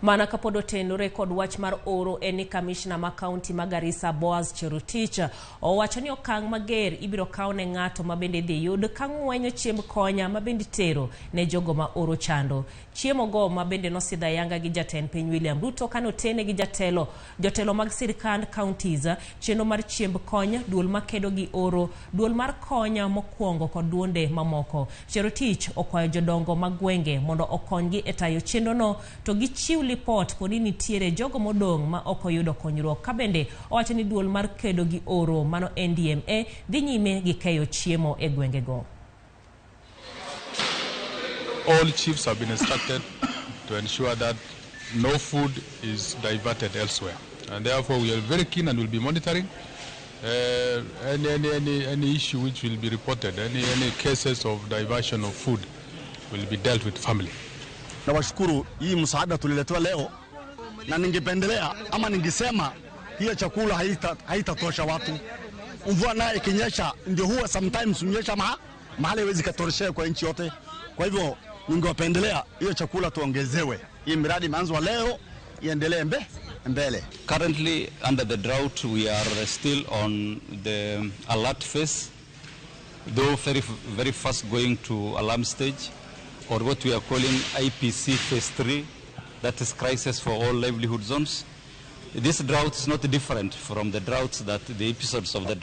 Mana kapod otenore kod wach mar oro eni kamishna ma kaunti ma Garissa Boaz Cherotich owacho ni okang' mager ibiro kaw ne ng'ato mabende dhi yud ka ng'wenyo chiemb konya mabende tero ne jogo ma oro chando. Chiemogo mabende nosidha yanga gi jatend piny William Ruto kanotene gi jotelo mag sirkand counties chenro mar chiemb konya, duol makedo gi oro, duol mar konya mokwongo kod duonde mamoko. Cherotich okwayo jodongo mag gwenge mondo okonygi e tayo chenro no to gichiw lipot poni nitiere jogo modong' ma okoyudo konyruok. Kabende owacho ni duol mar kedo gi oro mano NDMA dhi nyime gi keyo chiemo e gwengego. All chiefs have been instructed to ensure that no food is diverted elsewhere, and therefore we are very keen and will be monitoring any issue which will be reported. Any cases of diversion of food will be dealt with family. Nawashukuru hii msaada tuliletewa leo, na ningependelea ama ningesema hiyo chakula haitatosha watu. Mvua naye ikinyesha ndio huwa sometimes unyesha mahali haiwezi katoshea kwa nchi yote. Kwa hivyo ningependelea hiyo chakula tuongezewe. Hii miradi imeanzwa leo iendelee mbele. Currently under the drought we are still on the alert phase, though very fast going to alarm stage, or what we are calling IPC phase 3, that is crisis for all livelihood zones. This drought is not different from the droughts that the episodes of the